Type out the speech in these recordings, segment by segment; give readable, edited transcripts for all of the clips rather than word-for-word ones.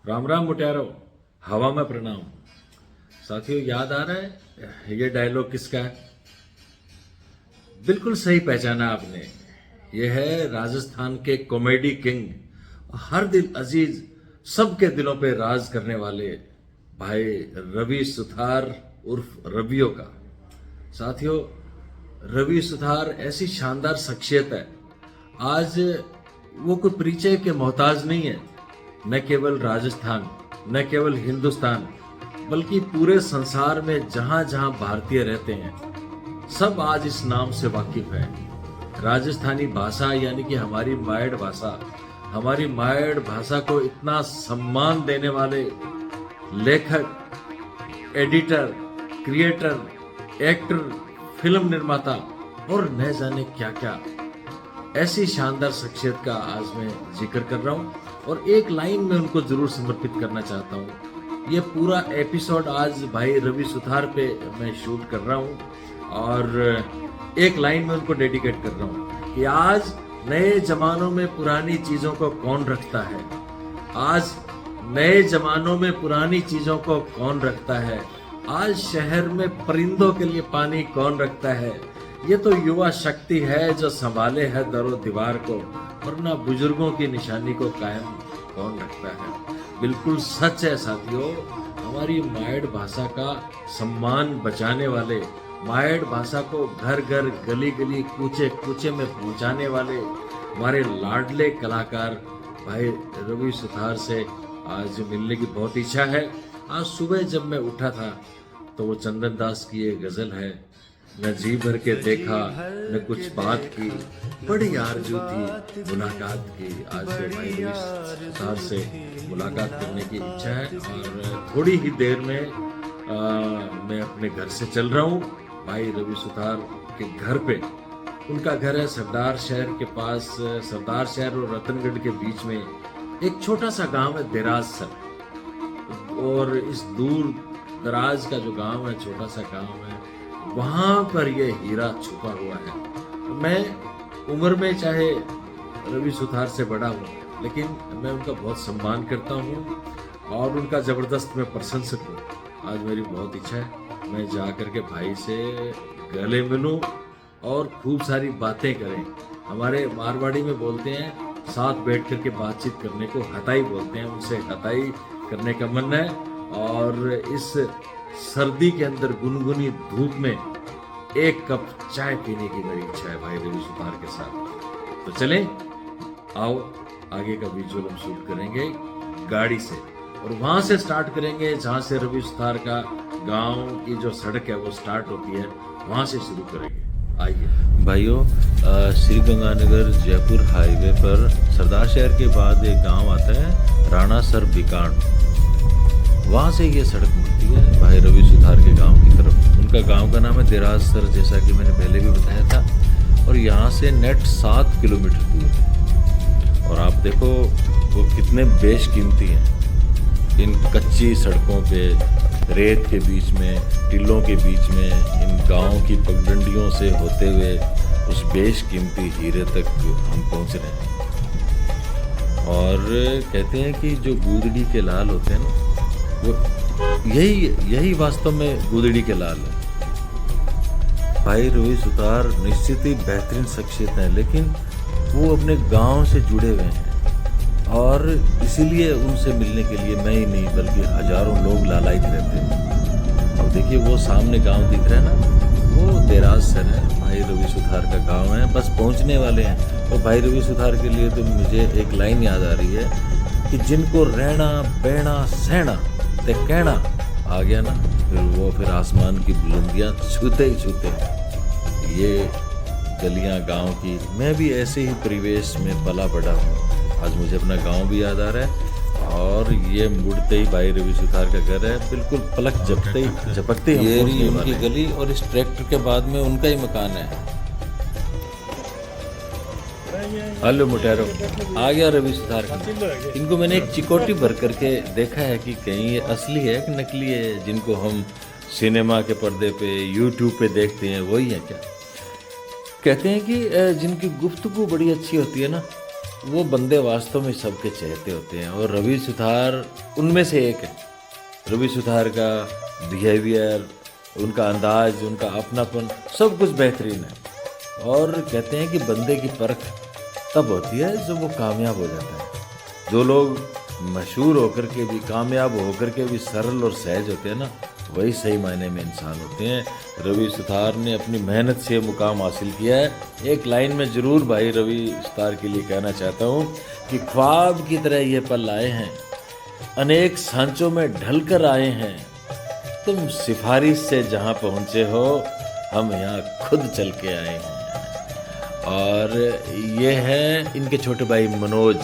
राम राम मुटियारो, हवा में प्रणाम। साथियों, याद आ रहा है ये डायलॉग किसका है? बिल्कुल सही पहचाना आपने। ये है राजस्थान के कॉमेडी किंग, हर दिल अजीज, सबके दिलों पे राज करने वाले भाई रवि सुथार उर्फ रवियो का। साथियों, रवि सुथार ऐसी शानदार शख्सियत है, आज वो कोई परिचय के मोहताज नहीं है। न केवल राजस्थान, न केवल हिंदुस्तान, बल्कि पूरे संसार में जहां जहां भारतीय रहते हैं, सब आज इस नाम से वाकिफ है। राजस्थानी भाषा यानी कि हमारी मायड़ भाषा, हमारी मायड़ भाषा को इतना सम्मान देने वाले लेखक, एडिटर, क्रिएटर, एक्टर, फिल्म निर्माता और न जाने क्या क्या, ऐसी शानदार शख्सियत का आज मैं जिक्र कर रहा हूं और एक लाइन में उनको जरूर समर्पित करना चाहता हूं। ये पूरा एपिसोड आज भाई रवि सुथार पे मैं शूट कर रहा हूं और एक लाइन में उनको डेडिकेट कर रहा हूं कि आज नए जमानों में पुरानी चीजों को कौन रखता है, आज नए जमानों में पुरानी चीजों को कौन रखता है, आज शहर में परिंदों के लिए पानी कौन रखता है। ये तो युवा शक्ति है जो संभाले है दरो दीवार को, वरना बुजुर्गों की निशानी को कायम कौन रखता है। बिल्कुल सच है साथियों, हमारी मायड़ भाषा का सम्मान बचाने वाले, मायड़ भाषा को घर घर, गली गली, कूचे कूचे में पहुंचाने वाले हमारे लाडले कलाकार भाई रवि सुथार से आज मिलने की बहुत इच्छा है। आज सुबह जब मैं उठा था तो वो चंदन दास की ये गजल है, न जी भर के देखा न कुछ बात की, बड़ी आरज़ू थी मुलाकात की। आज भाई रवि सुथार से मुलाकात करने की इच्छा है और थोड़ी ही देर में मैं अपने घर से चल रहा हूँ भाई रवि सुथार के घर पे। उनका घर है सरदार शहर के पास, सरदार शहर और रतनगढ़ के बीच में एक छोटा सा गांव है देराज सर। और इस दूर दराज का जो गांव है, छोटा सा गांव है, वहां पर ये हीरा छुपा हुआ है। मैं उम्र में चाहे रवि सुथार से बड़ा हूँ, लेकिन मैं उनका बहुत सम्मान करता हूँ और उनका जबरदस्त मैं प्रशंसक हूँ। आज मेरी बहुत इच्छा है मैं जा करके भाई से गले मिलूं और खूब सारी बातें करें। हमारे मारवाड़ी में बोलते हैं साथ बैठ करके बातचीत करने को हताई बोलते हैं, उनसे हताई करने का मन है। और इस सर्दी के अंदर गुनगुनी धूप में एक कप चाय पीने की मेरी इच्छा है भाई रवि सुथार के साथ। तो चलें, आओ आगे का विजुअल हम शूट करेंगे गाड़ी से और वहां से स्टार्ट करेंगे जहां से रवि सुथार का गांव की जो सड़क है वो स्टार्ट होती है, वहां से शुरू करेंगे। आइए भाइयों, श्री गंगानगर जयपुर हाईवे पर सरदार शहर के बाद एक गांव आता है राणा सर बिकान, वहाँ से ये सड़क मुड़ती है भाई रवि सुथार के गांव की तरफ। उनका गांव का नाम है देराज सर, जैसा कि मैंने पहले भी बताया था, और यहाँ से नेट 7 किलोमीटर दूर है। और आप देखो वो कितने बेशकीमती हैं इन कच्ची सड़कों पे, रेत के बीच में, टिल्लों के बीच में, इन गाँव की पगडंडियों से होते हुए उस बेशकीमती हीरे तक हम पहुँच रहे हैं। और कहते हैं कि जो गूदड़ी के लाल होते हैं ना, वो यही वास्तव में गूदड़ी के लाल है। भाई रवि सुथार निश्चित ही बेहतरीन शख्सियत है, लेकिन वो अपने गांव से जुड़े हुए हैं और इसीलिए उनसे मिलने के लिए मैं ही नहीं बल्कि हजारों लोग लालायित रहते हैं। अब देखिए वो सामने गांव दिख रहा है ना, वो देराज सर है, भाई रवि सुथार का गांव है, बस पहुंचने वाले हैं। और भाई रवि सुथार के लिए तो मुझे एक लाइन याद आ रही है कि जिनको रहना बहना सहना ते कहना आ गया ना, फिर आसमान की बुलंदियां छूते ही छूते हैं। ये गलियां गांव की, मैं भी ऐसे ही परिवेश में पला बड़ा हूँ। आज मुझे अपना गांव भी याद आ रहा है और ये मुड़ते ही भाई रवि सुथार का घर है, बिल्कुल पलक झपकते ही ये रही उनकी गली और इस ट्रैक्टर के बाद में उनका ही मकान है। हेलो मुटियारो, आ गया रवि सुथार का। इनको मैंने एक चिकोटी भर करके देखा है कि कहीं ये असली है कि नकली है, जिनको हम सिनेमा के पर्दे पे, यूट्यूब पे देखते हैं, वही है क्या? कहते हैं कि जिनकी गुफ्तगू बड़ी अच्छी होती है ना, वो बंदे वास्तव में सबके चहेते होते हैं और रवि सुथार उनमें से एक है। रवि सुथार का बिहेवियर, उनका अंदाज, उनका अपनापन सब कुछ बेहतरीन है। और कहते हैं कि बंदे की परख तब होती है जब वो कामयाब हो जाता है। जो लोग मशहूर होकर के भी, कामयाब होकर के भी सरल और सहज होते हैं ना, वही सही मायने में इंसान होते हैं। रवि सुथार ने अपनी मेहनत से मुकाम हासिल किया है। एक लाइन में ज़रूर भाई रवि सुथार के लिए कहना चाहता हूँ कि ख्वाब की तरह ये पल आए हैं, अनेक सांचों में ढल कर आए हैं, तुम सिफारिश से जहाँ पहुँचे हो, हम यहाँ खुद चल के आए हैं। और ये है इनके छोटे भाई मनोज।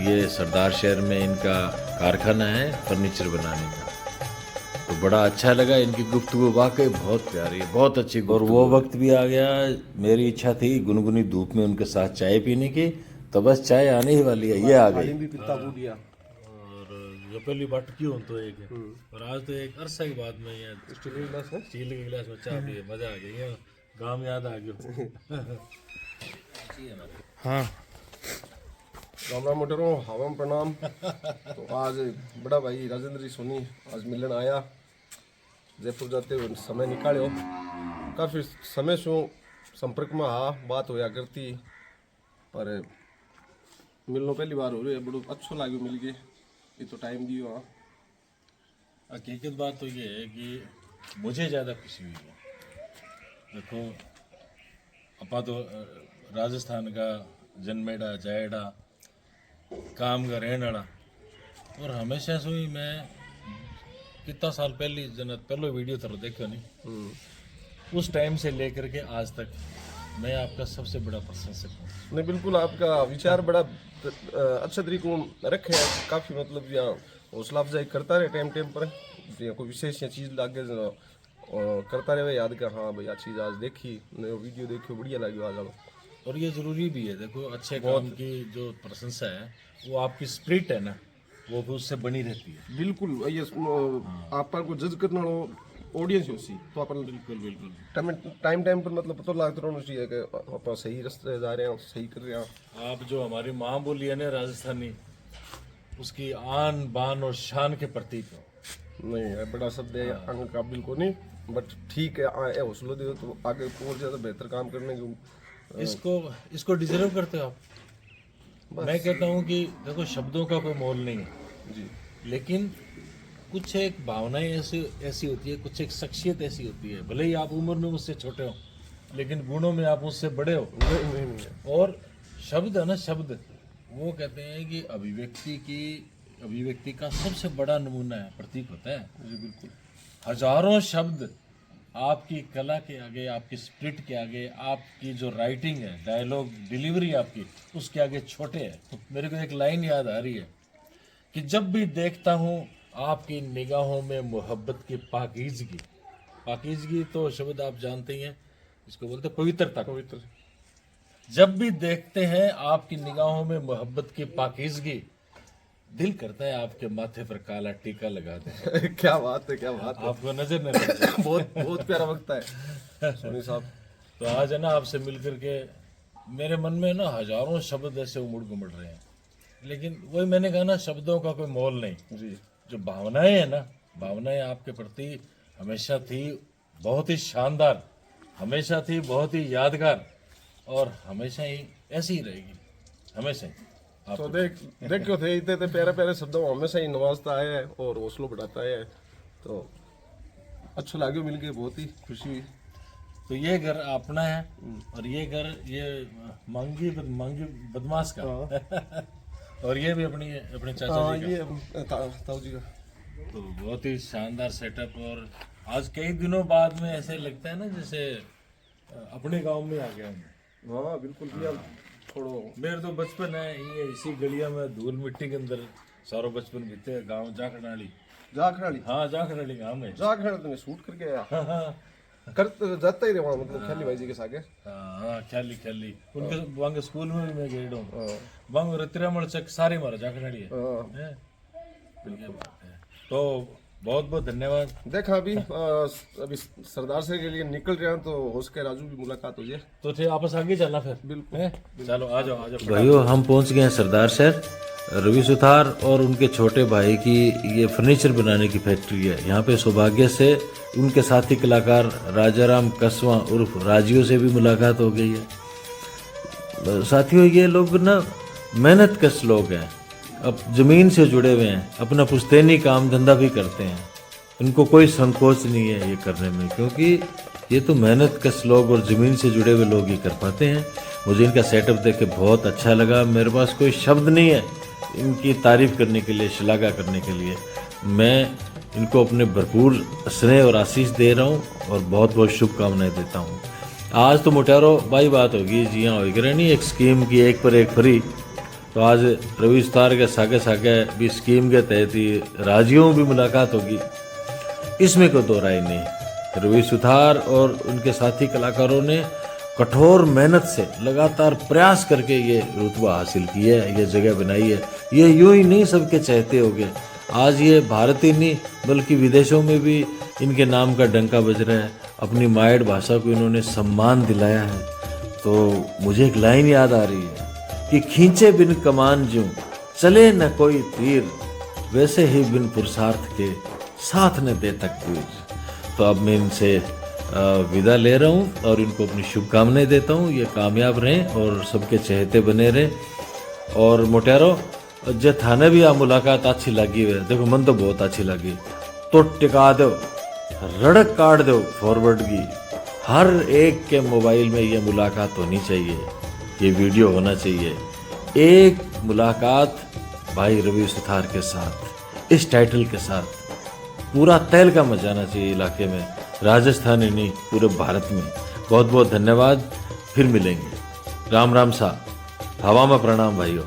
ये सरदार शहर में इनका कारखाना है फर्नीचर बनाने का। तो बड़ा अच्छा लगा इनकी गुफ्तगू, वाकई बहुत प्यारी है, बहुत अच्छी। और वो वक्त भी आ गया, मेरी इच्छा थी गुनगुनी धूप में उनके साथ चाय पीने की, तो बस चाय आने ही वाली है, ये आ गई। और ये पहली बात क्यों तो एक है, और आज तो एक अरसा की बाद में ये स्टील के गिलास में चाय पिए, मजा आ गया, गाँव याद आ गया। हाँ, राम राम मोटरों, हवाम प्रणाम। तो आज बड़ा भाई राजेंद्र जी सोनी आज मिलन आया, जयपुर जाते हुए समय निकालो। काफ़ी समय से संपर्क में हाँ बात होया करती, पर मिलनो पहली बार हो रही है। बड़ो अच्छो लाग्यो मिल गए, ये तो टाइम दियो। हाँ, हकीकत बात तो ये है कि मुझे ज़्यादा खुशी हुई है। देखो, अपा तो राजस्थान का जन्मेड़ा जाएड़ा काम का रहने वाला, और हमेशा से ही मैं कितना साल पहले पहले वीडियो था देखो नहीं, उस टाइम से लेकर के आज तक मैं आपका सबसे बड़ा प्रशंसक हूँ। नहीं बिल्कुल, आपका विचार बड़ा अच्छा तरीकों रखे है। काफ़ी मतलब यहाँ हौसला अफजाई करता रहे टाइम टाइम पर, या कोई विशेष या चीज़ लागे करता रहे याद कर, हाँ भाई आ चीज़ आज देखी, नयो वीडियो देखियो, बढ़िया लगे आज। और ये ज़रूरी भी है। देखो, अच्छे काम की जो प्रशंसा है वो आपकी स्पिरिट है ना, वो भी उससे बनी रहती है। बिल्कुल, ये आप पर को जज करना ऑडियंस हो सी, तो अपन बिल्कुल बिल्कुल टाइम टाइम पर मतलब पता लगता रहना चाहिए कि आप सही रास्ते जा रहे हैं, सही कर रहे हैं। आप जो हमारी माँ बोली है ना राजस्थानी, उसकी आन बान और शान के प्रतीक हो। नहीं है बड़ा शब्द है अंग काबिल को नहीं, बट ठीक है, हौसला दे तो आगे और ज़्यादा बेहतर काम करने की इसको डिजर्व करते हो आप। मैं कहता हूँ कि देखो, शब्दों का कोई मोल नहीं है जी, लेकिन कुछ एक भावनाएं ऐसी होती है, कुछ एक शख्सियत ऐसी होती है, भले ही आप उम्र में मुझसे छोटे हो लेकिन गुणों में आप मुझसे बड़े हो। नहीं। और शब्द है ना, शब्द वो कहते हैं कि अभिव्यक्ति का सबसे बड़ा नमूना है, प्रतीक होता है। जी बिल्कुल, हजारों शब्द आपकी कला के आगे, आपकी स्पिरिट के आगे, आपकी जो राइटिंग है, डायलॉग डिलीवरी आपकी, उसके आगे छोटे हैं। मेरे को एक लाइन याद आ रही है कि जब भी देखता हूँ आपकी निगाहों में मोहब्बत की पाकीज़गी। पाकीज़गी तो शब्द आप जानते ही हैं, इसको बोलते हैं पवित्रता। पवित्र। जब भी देखते हैं आपकी निगाहों में मोहब्बत की पाकीज़गी, दिल करता है आपके माथे पर काला टीका लगा दें। क्या बात है, क्या बात है, आपको नजर नहीं लग जाए। बहुत बहुत प्यारा वक्त है सोनी साहब। तो आज है ना, आपसे मिलकर के मेरे मन में ना हजारों शब्द ऐसे उमड़ घुमड़ रहे हैं, लेकिन वही मैंने कहा ना, शब्दों का कोई मोल नहीं। जी, जो भावनाएं है ना, भावनाएं आपके प्रति हमेशा थी बहुत ही शानदार, हमेशा थी बहुत ही यादगार, और हमेशा ही ऐसी ही रहेगी, हमेशा ही। तो देखो थे इतने प्यारे प्यारे शब्दों में हमेशा ही नवाजता है और हौसला बढ़ाता है, तो अच्छा लगे मिल के, बहुत ही खुशी हुई। तो ये घर अपना है, और ये घर ये मांगी बदमाश का और ये भी अपने चाचा जी का। ये ताऊ जी का। तो बहुत ही शानदार सेटअप, और आज कई दिनों बाद में ऐसे लगता है ना जैसे अपने गांव में आ गया हूँ। हाँ बिल्कुल भैया, थोड़ो मेरे तो बचपन है ये इसी गलिया में धूल मिट्टी के अंदर सारा बचपन बीते। गांव जाखड़ाली। जाखड़ाली? हाँ, जाखड़ाली गांव में। जाखड़ाली में शूट करके आया। हाँ, कर जाता ही रहे वहाँ, मतलब ख्याली भाई जी के साथ। हाँ, ख्याली उनके वहाँ के स्कूल में भी मैं गया हूँ। वहाँ रतिरामल चक सारे मारा जाखड़ाली है। हाँ बिल्कुल। तो बहुत बहुत धन्यवाद। देखा अभी अभी सरदार से के लिए निकल रहे हैं, तो हो सके राजू भी मुलाकात हो जाए। तो थे आपस आगे चलना फिर। बिल्कुल। हैं? चलो आ जाओ आ जाओ। भाइयों हम पहुंच गए हैं सरदार शहर। रवि सुथार और उनके छोटे भाई की ये फर्नीचर बनाने की फैक्ट्री है। यहाँ पे सौभाग्य से उनके साथी कलाकार राजाराम कसवा उर्फ राजियों से भी मुलाकात हो गई है। साथियों ये लोग ना मेहनत कश लोग हैं, अब ज़मीन से जुड़े हुए हैं, अपना पुश्तैनी काम धंधा भी करते हैं। इनको कोई संकोच नहीं है ये करने में, क्योंकि ये तो मेहनत कश लोग और ज़मीन से जुड़े हुए लोग ही कर पाते हैं। मुझे इनका सेटअप देख के बहुत अच्छा लगा। मेरे पास कोई शब्द नहीं है इनकी तारीफ़ करने के लिए, शलाघा करने के लिए। मैं इनको अपने भरपूर स्नेह और आशीष दे रहा हूँ और बहुत बहुत शुभकामनाएं देता हूँ। आज तो मुटारो भाई बात होगी, जी हाँ होगी रहनी एक स्कीम की, एक पर एक फ्री। तो आज रवि सुथार के सागे सागे भी स्कीम के तहत ही राजियों भी मुलाकात होगी, इसमें कोई दो राय नहीं। रवि सुथार और उनके साथी कलाकारों ने कठोर मेहनत से लगातार प्रयास करके ये रुतबा हासिल किया है, ये जगह बनाई है। ये यूं ही नहीं सबके चहते हो गए, आज ये भारत ही नहीं बल्कि विदेशों में भी इनके नाम का डंका बज रहा है। अपनी मायड़ भाषा को इन्होंने सम्मान दिलाया है। तो मुझे एक लाइन याद आ रही है कि खींचे बिन कमान ज्यों चले न कोई तीर, वैसे ही बिन पुरुषार्थ के साथ न दे तकदीर। तो अब मैं इनसे विदा ले रहा हूँ और इनको अपनी शुभकामनाएं देता हूँ। ये कामयाब रहें और सबके चहेते बने रहें। और मोटेरो जे थाने भी आ मुलाकात अच्छी लगी है, देखो मन तो बहुत अच्छी लगी, तो टिका दो, रड़क काट दो फॉरवर्ड की। हर एक के मोबाइल में ये मुलाकात होनी चाहिए, ये वीडियो होना चाहिए। एक मुलाकात भाई रवि सुथार के साथ इस टाइटल के साथ पूरा तहलका मचाना चाहिए इलाके में, राजस्थान ही नहीं पूरे भारत में। बहुत बहुत धन्यवाद, फिर मिलेंगे। राम राम सा, हवा में प्रणाम भाइयों।